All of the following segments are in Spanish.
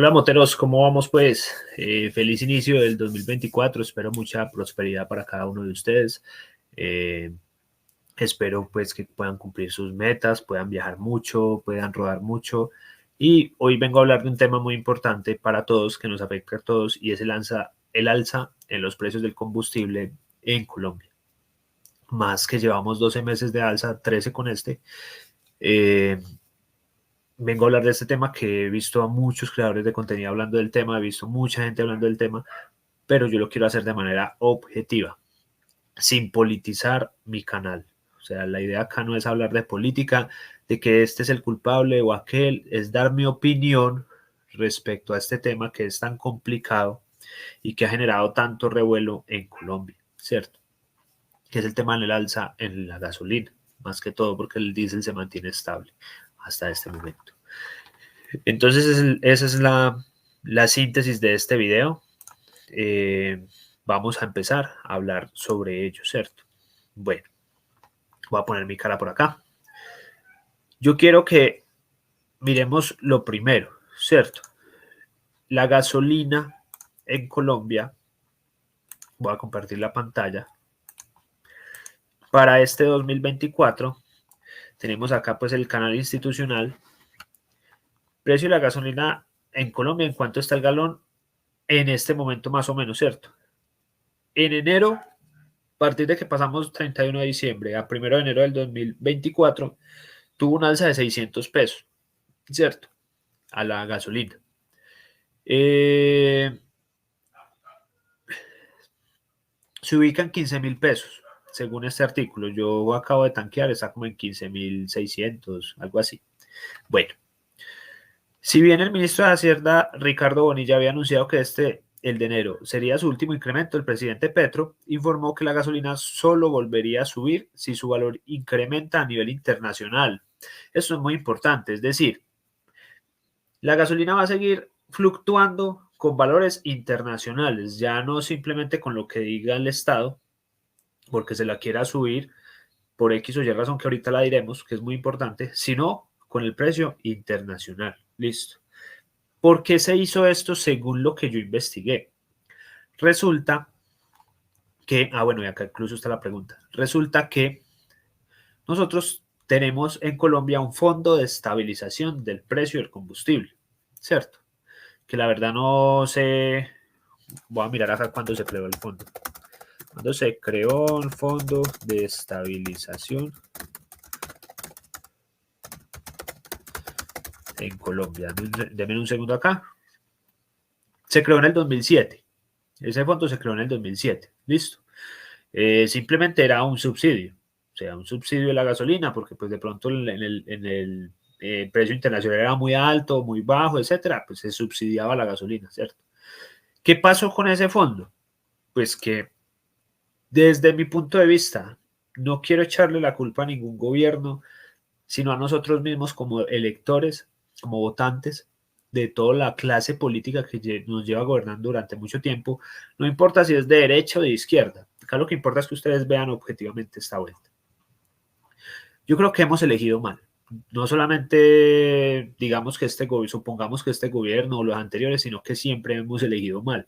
Hola Moteros, ¿cómo vamos pues? Feliz inicio del 2024, espero mucha prosperidad para cada uno de ustedes. Eh, Espero pues que puedan cumplir sus metas, puedan viajar mucho, puedan rodar mucho. Y hoy vengo a hablar de un tema muy importante para todos, que nos afecta a todos, y es el alza en los precios del combustible en Colombia. Más que llevamos 12 meses de alza, 13 con este. Eh, Vengo a hablar de este tema que he visto a muchos creadores de contenido hablando del tema, he visto mucha gente hablando del tema, pero yo lo quiero hacer de manera objetiva, sin politizar mi canal. O sea, la idea acá no es hablar de política, de que este es el culpable o aquel, es dar mi opinión respecto a este tema que es tan complicado y que ha generado tanto revuelo en Colombia, ¿cierto? Que es el tema del alza en la gasolina, más que todo porque el diésel se mantiene estable hasta este momento. Entonces, esa es la síntesis de este video. Vamos a empezar a hablar sobre ello, ¿cierto? Bueno, voy a poner mi cara por acá. Yo quiero que miremos lo primero, ¿cierto? La gasolina en Colombia, voy a compartir la pantalla. Para este 2024, tenemos acá pues el canal institucional. Precio de la gasolina en Colombia, ¿en cuánto está el galón? En este momento más o menos, ¿cierto? En enero, a partir de que pasamos 31 de diciembre a 1 de enero del 2024, tuvo un alza de 600 pesos, ¿cierto? A la gasolina. Se ubica en 15.000 pesos, según este artículo. Yo acabo de tanquear, está como en 15.600, algo así. Bueno, si bien el ministro de Hacienda, Ricardo Bonilla, había anunciado que el de enero, sería su último incremento, el presidente Petro informó que la gasolina solo volvería a subir si su valor incrementa a nivel internacional. Eso es muy importante, es decir, la gasolina va a seguir fluctuando con valores internacionales, ya no simplemente con lo que diga el Estado, porque se la quiera subir por X o Y razón que ahorita la diremos, que es muy importante, sino con el precio internacional. Listo. ¿Por qué se hizo esto según lo que yo investigué? Resulta que, bueno, y acá incluso está la pregunta. Resulta que nosotros tenemos en Colombia un fondo de estabilización del precio del combustible, ¿cierto? Que la verdad no sé, voy a mirar acá cuándo se creó el fondo. Cuando se creó el fondo de estabilización en Colombia. Denme un segundo acá. Se creó en el 2007. Ese fondo se creó en el 2007. Listo. Simplemente era un subsidio. O sea, un subsidio de la gasolina, porque pues de pronto en el precio internacional era muy alto, muy bajo, etcétera, pues se subsidiaba la gasolina, ¿cierto? ¿Qué pasó con ese fondo? Pues que desde mi punto de vista, no quiero echarle la culpa a ningún gobierno, sino a nosotros mismos como electores, como votantes de toda la clase política que nos lleva gobernando durante mucho tiempo, no importa si es de derecha o de izquierda, acá lo que importa es que ustedes vean objetivamente esta vuelta. Yo creo que hemos elegido mal, no solamente digamos que supongamos que este gobierno o los anteriores, sino que siempre hemos elegido mal.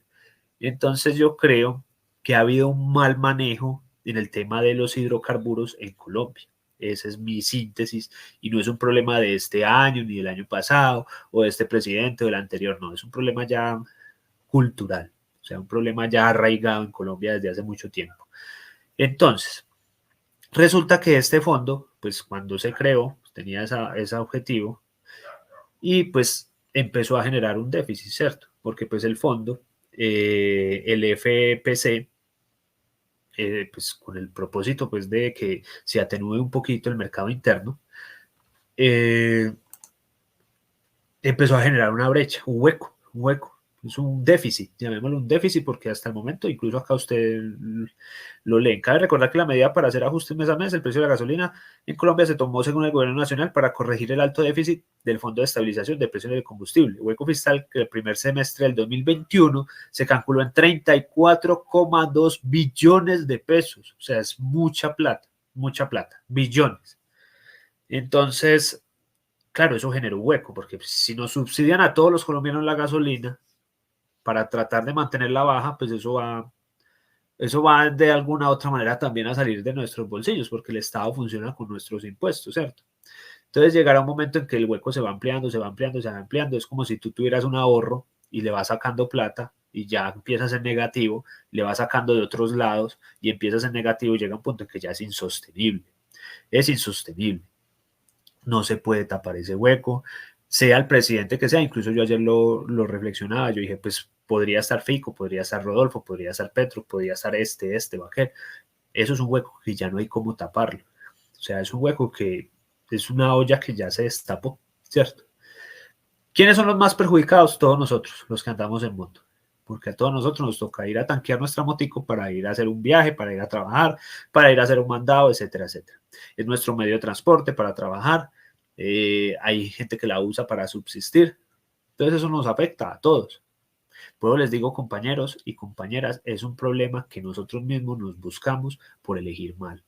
Entonces yo creo que ha habido un mal manejo en el tema de los hidrocarburos en Colombia. Esa es mi síntesis y no es un problema de este año ni del año pasado o de este presidente o del anterior, no, es un problema ya cultural, o sea, un problema ya arraigado en Colombia desde hace mucho tiempo. Entonces, resulta que este fondo, pues cuando se creó, tenía ese objetivo y pues empezó a generar un déficit, ¿cierto? Porque pues el fondo, el FPC, pues con el propósito pues de que se atenúe un poquito el mercado interno, eh, empezó a generar una brecha, un hueco. Es un déficit, llamémoslo un déficit porque hasta el momento, incluso acá usted lo leen. Cabe recordar que la medida para hacer ajustes mes a mes, el precio de la gasolina en Colombia se tomó según el gobierno nacional para corregir el alto déficit del Fondo de Estabilización de Precios del Combustible. Hueco fiscal que el primer semestre del 2021 se calculó en 34,2 billones de pesos. O sea, es mucha plata, billones. Entonces, Claro, eso generó un hueco, porque si nos subsidian a todos los colombianos la gasolina para tratar de mantenerla baja, pues eso va de alguna u otra manera también a salir de nuestros bolsillos, porque el Estado funciona con nuestros impuestos, ¿cierto? Entonces llegará un momento en que el hueco se va ampliando, se va ampliando, se va ampliando. Es como si tú tuvieras un ahorro y le vas sacando plata y ya empiezas en negativo, le vas sacando de otros lados y empiezas en negativo y llega un punto en que ya es insostenible. Es insostenible. No se puede tapar ese hueco, sea el presidente que sea. Incluso yo ayer lo reflexionaba, yo dije, pues podría estar Fico, podría estar Rodolfo, podría estar Petro, podría estar este o aquel. Eso es un hueco que ya no hay cómo taparlo. O sea, es un hueco que es una olla que ya se destapó, ¿cierto? ¿Quiénes son los más perjudicados? Todos nosotros, los que andamos en moto. Porque a todos nosotros nos toca ir a tanquear nuestra motico para ir a hacer un viaje, para ir a trabajar, para ir a hacer un mandado, etcétera, etcétera. Es nuestro medio de transporte para trabajar. Hay gente que la usa para subsistir. Entonces eso nos afecta a todos. Por eso les digo, compañeros y compañeras, es un problema que nosotros mismos nos buscamos por elegir mal,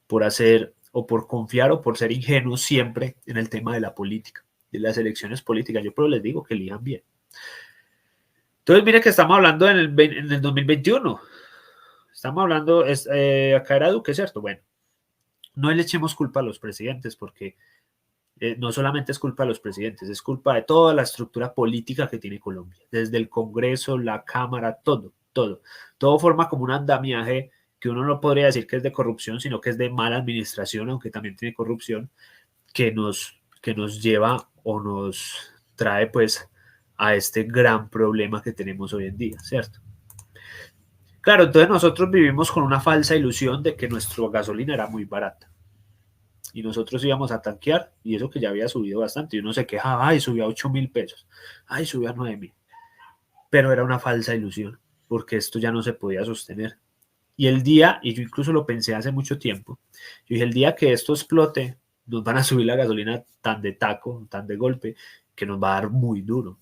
por hacer o por confiar o por ser ingenuos siempre en el tema de la política, de las elecciones políticas. Yo pero les digo que elijan bien. Entonces, mire que estamos hablando en el 2021. Estamos hablando, acá era Duque, ¿cierto? Bueno, no le echemos culpa a los presidentes porque no solamente es culpa de los presidentes, es culpa de toda la estructura política que tiene Colombia, desde el Congreso, la Cámara, todo, todo. Todo forma como un andamiaje que uno no podría decir que es de corrupción, sino que es de mala administración, aunque también tiene corrupción, que nos lleva o nos trae pues a este gran problema que tenemos hoy en día, ¿cierto? Claro, entonces nosotros vivimos con una falsa ilusión de que nuestra gasolina era muy barata y nosotros íbamos a tanquear y eso que ya había subido bastante y uno se quejaba, ay, subió a 8.000 pesos, ay, subió a 9.000, pero era una falsa ilusión porque esto ya no se podía sostener. Y el día, y yo incluso lo pensé hace mucho tiempo, yo dije, el día que esto explote, nos van a subir la gasolina tan de taco, tan de golpe, que nos va a dar muy duro.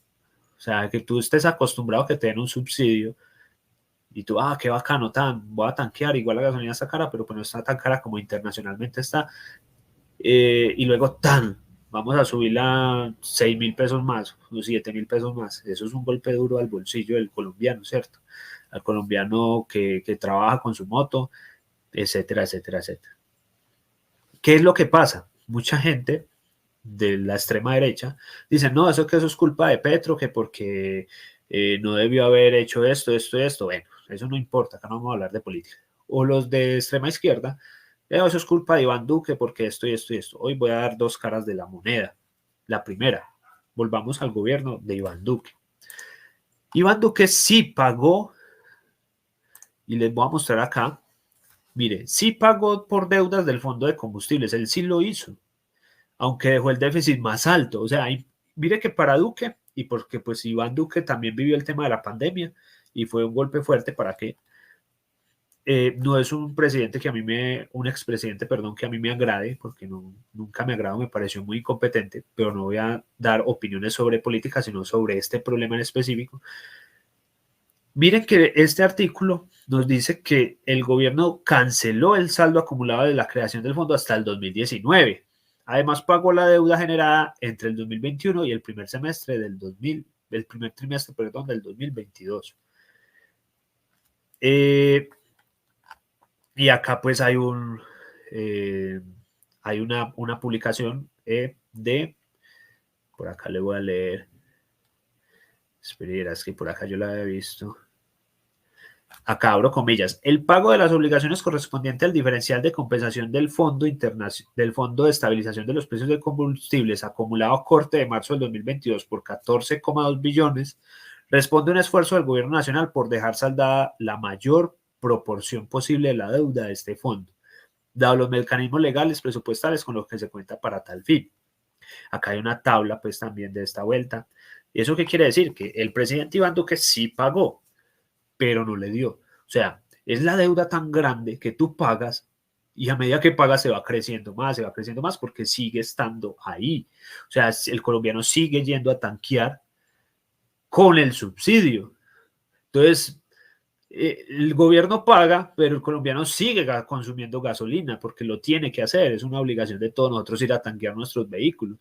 O sea, que tú estés acostumbrado a que te den un subsidio y tú, qué bacano, voy a tanquear, igual la gasolina está cara, pero pues no está tan cara como internacionalmente está. Y luego, vamos a subirla a 6.000 pesos más, o 7.000 pesos más. Eso es un golpe duro al bolsillo del colombiano, ¿cierto? Al colombiano que trabaja con su moto, etcétera, etcétera, etcétera. ¿Qué es lo que pasa? Mucha gente de la extrema derecha dice, no, eso es culpa de Petro, que porque no debió haber hecho esto, esto y esto. Bueno, eso no importa, acá no vamos a hablar de política. O los de extrema izquierda, eso es culpa de Iván Duque porque esto y esto y esto. Hoy voy a dar dos caras de la moneda. La primera, volvamos al gobierno de Iván Duque. Iván Duque sí pagó, y les voy a mostrar acá, mire, sí pagó por deudas del Fondo de Combustibles, él sí lo hizo, aunque dejó el déficit más alto. O sea, mire que para Duque, y porque pues Iván Duque también vivió el tema de la pandemia y fue un golpe fuerte para que no es un presidente que a mí un expresidente, perdón, que a mí me agrade, porque nunca me agradó, me pareció muy incompetente, pero no voy a dar opiniones sobre política, sino sobre este problema en específico. Miren que este artículo nos dice que el gobierno canceló el saldo acumulado de la creación del fondo hasta el 2019. Además, pagó la deuda generada entre el 2021 y el primer semestre el primer trimestre, perdón, del 2022. Y acá pues hay una publicación por acá le voy a leer, espera, es que por acá yo la había visto. Acá abro comillas, el pago de las obligaciones correspondiente al diferencial de compensación del Fondo de Estabilización de los Precios de Combustibles acumulado a corte de marzo del 2022 por 14,2 billones responde a un esfuerzo del gobierno nacional por dejar saldada la mayor proporción posible de la deuda de este fondo, dado los mecanismos legales presupuestales con los que se cuenta para tal fin. Acá hay una tabla pues también de esta vuelta. ¿Y eso qué quiere decir? Que el presidente Iván Duque sí pagó, pero no le dio. O sea, es la deuda tan grande que tú pagas y a medida que pagas se va creciendo más porque sigue estando ahí. O sea, el colombiano sigue yendo a tanquear con el subsidio. Entonces, el gobierno paga, pero el colombiano sigue consumiendo gasolina porque lo tiene que hacer. Es una obligación de todos nosotros ir a tanquear nuestros vehículos.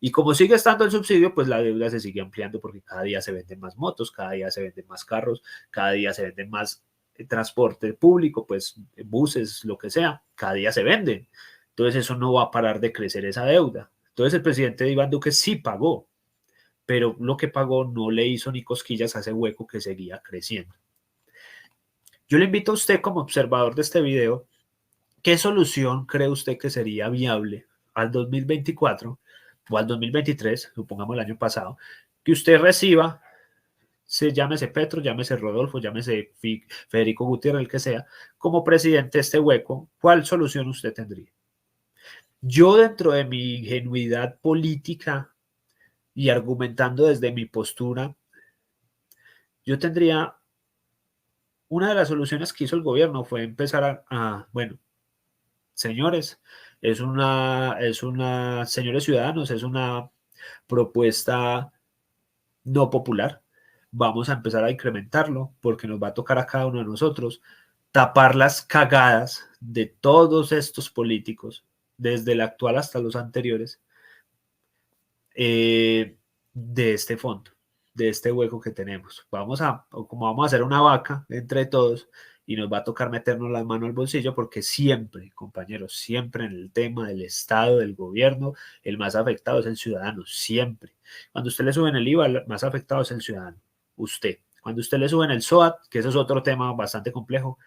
Y como sigue estando el subsidio, pues la deuda se sigue ampliando porque cada día se venden más motos, cada día se venden más carros, cada día se venden más transporte público, pues buses, lo que sea, cada día se venden. Entonces eso no va a parar de crecer esa deuda. Entonces el presidente Iván Duque sí pagó, pero lo que pagó no le hizo ni cosquillas a ese hueco que seguía creciendo. Yo le invito a usted como observador de este video, ¿qué solución cree usted que sería viable al 2024 o al 2023, supongamos el año pasado, que usted reciba, llámese Petro, llámese Rodolfo, llámese Federico Gutiérrez, el que sea, como presidente de este hueco? ¿Cuál solución usted tendría? Yo, dentro de mi ingenuidad política y argumentando desde mi postura, yo tendría, una de las soluciones que hizo el gobierno fue empezar bueno, señores, señores ciudadanos, es una propuesta no popular. Vamos a empezar a incrementarlo porque nos va a tocar a cada uno de nosotros tapar las cagadas de todos estos políticos, desde el actual hasta los anteriores, de este fondo, de este hueco que tenemos. Como vamos a hacer una vaca entre todos, y nos va a tocar meternos las manos al bolsillo porque siempre, compañeros, siempre en el tema del Estado, del gobierno, el más afectado es el ciudadano, siempre. Cuando usted le suben el IVA, el más afectado es el ciudadano, usted. Cuando usted le suben el SOAT, que eso es otro tema bastante complejo,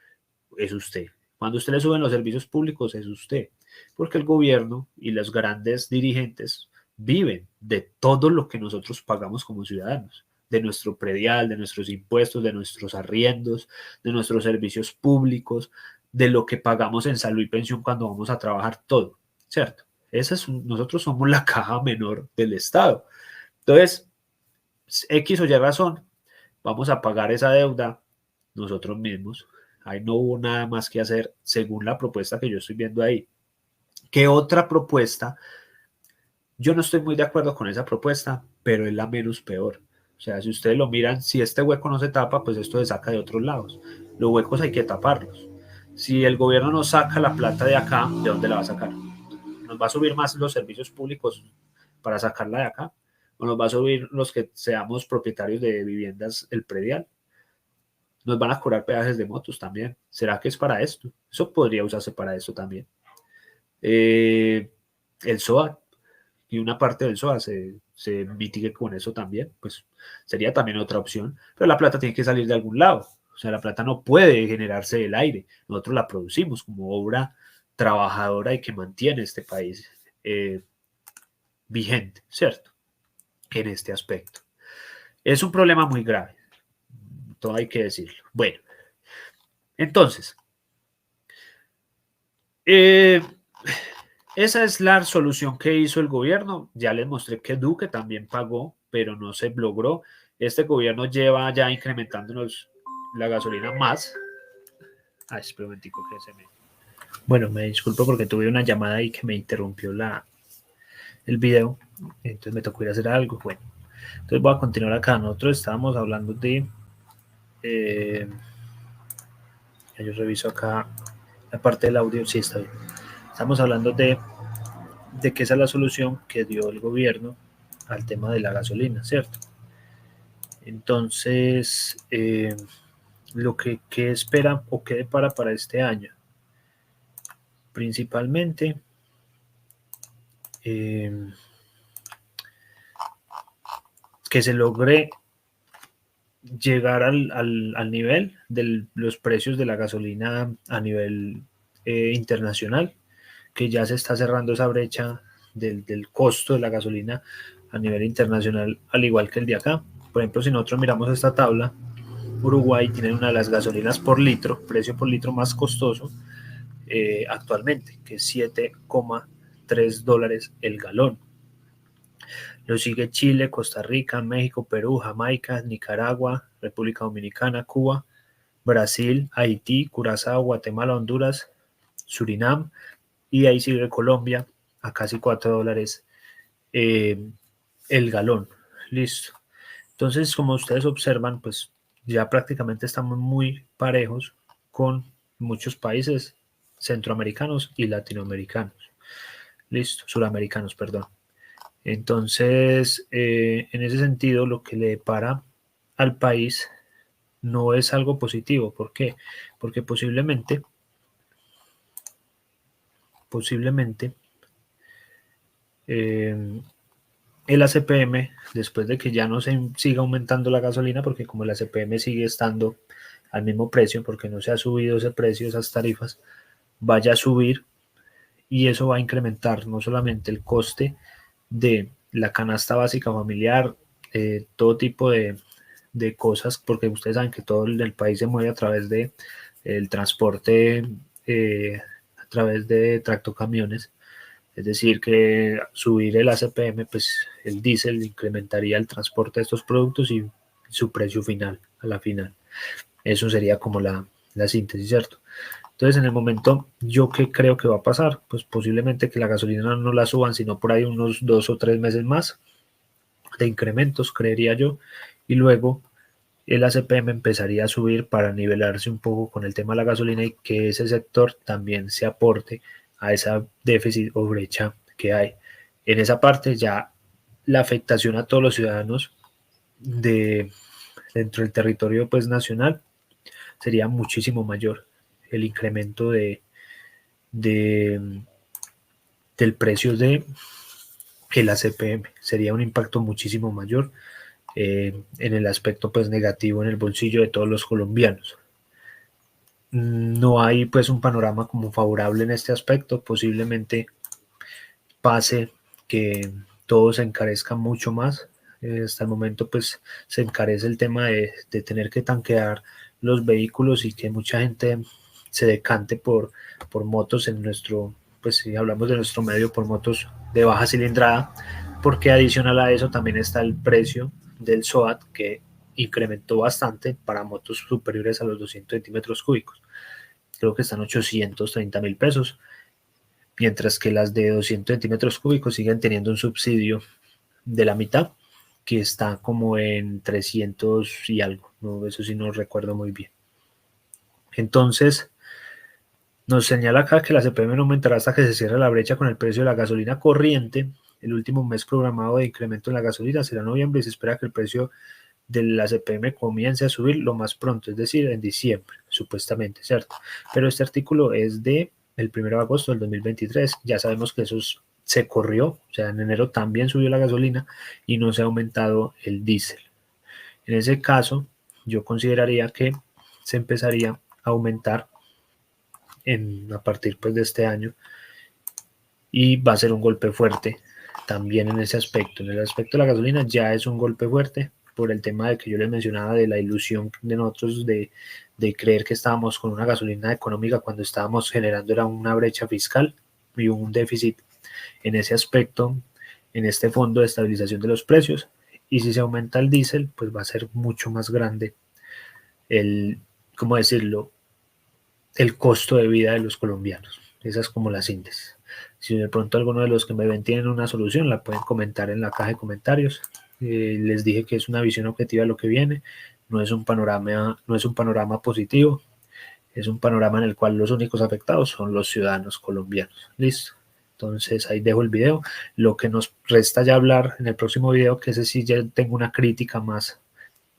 es usted. Cuando usted le suben los servicios públicos, es usted. Porque el gobierno y los grandes dirigentes viven de todo lo que nosotros pagamos como ciudadanos, de nuestro predial, de nuestros impuestos, de nuestros arriendos, de nuestros servicios públicos, de lo que pagamos en salud y pensión cuando vamos a trabajar, todo, ¿cierto? Nosotros somos la caja menor del Estado. Entonces, X o Y razón, vamos a pagar esa deuda nosotros mismos. Ahí no hubo nada más que hacer según la propuesta que yo estoy viendo ahí. ¿Qué otra propuesta? Yo no estoy muy de acuerdo con esa propuesta, pero es la menos peor. O sea, si ustedes lo miran, si este hueco no se tapa, pues esto se saca de otros lados. Los huecos hay que taparlos. Si el gobierno no saca la plata de acá, ¿de dónde la va a sacar? ¿Nos va a subir más los servicios públicos para sacarla de acá? ¿O nos va a subir los que seamos propietarios de viviendas, el predial? Nos van a cobrar peajes de motos también. ¿Será que es para esto? Eso podría usarse para esto también. El SOA y una parte del SOA se mitigue con eso también, pues sería también otra opción. Pero la plata tiene que salir de algún lado. O sea, la plata no puede generarse del aire. Nosotros la producimos como obra trabajadora y que mantiene este país vigente, ¿cierto? En este aspecto. Es un problema muy grave. Todo hay que decirlo. Bueno, entonces, esa es la solución que hizo el gobierno. Ya les mostré que Duque también pagó, pero no se logró. Este gobierno lleva ya incrementándonos la gasolina más. Ay, espera un momentico que se me... Bueno, me disculpo porque tuve una llamada ahí que me interrumpió el video. Entonces me tocó ir a hacer algo. Bueno, entonces voy a continuar acá. Nosotros estábamos hablando de... yo reviso acá la parte del audio. Sí, está bien. Estamos hablando de que esa es la solución que dio el gobierno al tema de la gasolina, ¿cierto? Entonces, lo que espera o qué depara para este año, principalmente, que se logre llegar al nivel de los precios de la gasolina a nivel internacional, que ya se está cerrando esa brecha del costo de la gasolina a nivel internacional, al igual que el de acá. Por ejemplo, si nosotros miramos esta tabla, Uruguay tiene una de las gasolinas por litro, precio por litro más costoso actualmente, que es 7,3 dólares el galón. Lo sigue Chile, Costa Rica, México, Perú, Jamaica, Nicaragua, República Dominicana, Cuba, Brasil, Haití, Curazao, Guatemala, Honduras, Surinam, y ahí sigue Colombia a casi 4 dólares el galón. Listo. Entonces, como ustedes observan, pues ya prácticamente estamos muy parejos con muchos países centroamericanos y latinoamericanos. Listo, suramericanos, perdón. Entonces, en ese sentido, lo que le depara al país no es algo positivo. ¿Por qué? Porque posiblemente eh, el ACPM, después de que ya no se siga aumentando la gasolina, porque como el ACPM sigue estando al mismo precio, porque no se ha subido ese precio, esas tarifas, vaya a subir y eso va a incrementar no solamente el coste de la canasta básica familiar, todo tipo de cosas, porque ustedes saben que todo el país se mueve a través de el transporte, a través de tractocamiones. Es decir, que subir el ACPM, pues el diésel incrementaría el transporte de estos productos y su precio final, a la final. Eso sería como la síntesis, ¿cierto? Entonces, en el momento, ¿yo qué creo que va a pasar? Pues posiblemente que la gasolina no la suban, sino por ahí unos 2 o 3 meses más de incrementos, creería yo, y luego el ACPM empezaría a subir para nivelarse un poco con el tema de la gasolina y que ese sector también se aporte a esa déficit o brecha que hay. En esa parte ya la afectación a todos los ciudadanos de, dentro del territorio pues, nacional sería muchísimo mayor. El incremento de, del precio de el ACPM sería un impacto muchísimo mayor en el aspecto pues negativo en el bolsillo de todos los colombianos. No hay pues un panorama como favorable en este aspecto, posiblemente pase que todo se encarezca mucho más. Hasta el momento pues se encarece el tema de tener que tanquear los vehículos y que mucha gente se decante por motos en nuestro, pues si hablamos de nuestro medio, por motos de baja cilindrada, porque adicional a eso también está el precio del SOAT que incrementó bastante para motos superiores a los 200 centímetros cúbicos. Creo que están 830.000 pesos, mientras que las de 200 centímetros cúbicos siguen teniendo un subsidio de la mitad, que está como en 300 y algo, ¿no? Eso sí no recuerdo muy bien. Entonces, nos señala acá que la CPM no aumentará hasta que se cierre la brecha con el precio de la gasolina corriente. El último mes programado de incremento en la gasolina será noviembre y se espera que el precio de la CPM comience a subir lo más pronto, es decir, en diciembre, supuestamente, ¿cierto? Pero este artículo es de el 1 de agosto del 2023. Ya sabemos que eso se corrió, o sea, en enero también subió la gasolina y no se ha aumentado el diésel. En ese caso, yo consideraría que se empezaría a aumentar a partir pues, de este año y va a ser un golpe fuerte también en ese aspecto. En el aspecto de la gasolina ya es un golpe fuerte por el tema de que yo les mencionaba de la ilusión de nosotros de creer que estábamos con una gasolina económica cuando estábamos generando era una brecha fiscal y un déficit en ese aspecto, en este fondo de estabilización de los precios. Y si se aumenta el diésel, pues va a ser mucho más grande el, ¿cómo decirlo?, el costo de vida de los colombianos. Esa es como la síntesis. Si de pronto alguno de los que me ven tienen una solución, la pueden comentar en la caja de comentarios. Les dije que es una visión objetiva de lo que viene, no es un panorama positivo, es un panorama en el cual los únicos afectados son los ciudadanos colombianos. Listo. Entonces ahí dejo el video. Lo que nos resta ya hablar en el próximo video, que ese sí ya tengo una crítica más.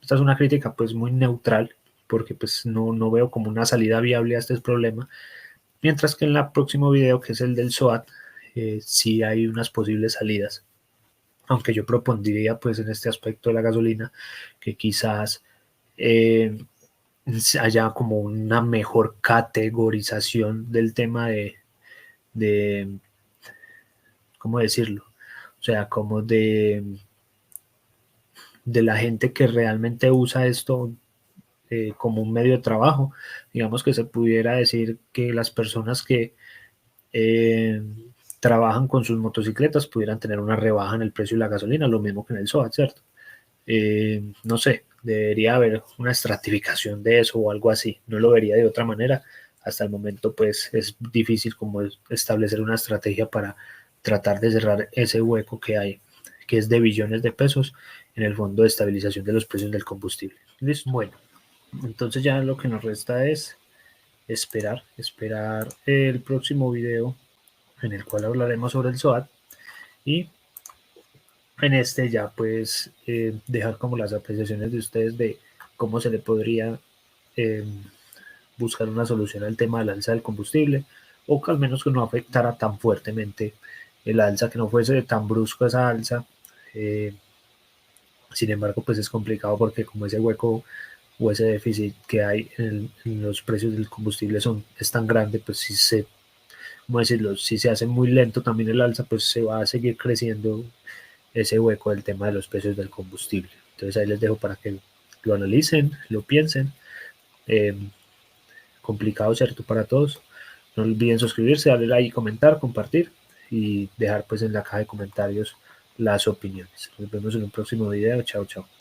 Esta es una crítica pues muy neutral, porque pues no veo como una salida viable a este problema. Mientras que en el próximo video, que es el del SOAT, sí hay unas posibles salidas. Aunque yo propondría pues en este aspecto de la gasolina que quizás haya como una mejor categorización del tema de ¿cómo decirlo? O sea, como de la gente que realmente usa esto como un medio de trabajo. Digamos que se pudiera decir que las personas que eh, trabajan con sus motocicletas pudieran tener una rebaja en el precio de la gasolina, lo mismo que en el SOAT, ¿cierto? No sé, debería haber una estratificación de eso o algo así, no lo vería de otra manera. Hasta el momento pues es difícil como establecer una estrategia para tratar de cerrar ese hueco que hay, que es de billones de pesos en el fondo de estabilización de los precios del combustible. ¿Listo? Bueno, entonces ya lo que nos resta es esperar el próximo video en el cual hablaremos sobre el SOAT y en este ya pues dejar como las apreciaciones de ustedes de cómo se le podría eh, buscar una solución al tema del alza del combustible, o que al menos que no afectara tan fuertemente el alza, que no fuese tan brusco esa alza. Eh, Sin embargo, pues es complicado porque como ese hueco o ese déficit que hay en los precios del combustible es tan grande, pues si se, ¿cómo decirlo? Si se hace muy lento también el alza, pues se va a seguir creciendo ese hueco del tema de los precios del combustible. Entonces ahí les dejo para que lo analicen, lo piensen. Eh, Complicado, ¿cierto? Para todos. No olviden suscribirse, darle like, comentar, compartir y dejar pues en la caja de comentarios las opiniones. Nos vemos en un próximo video. Chao, chao.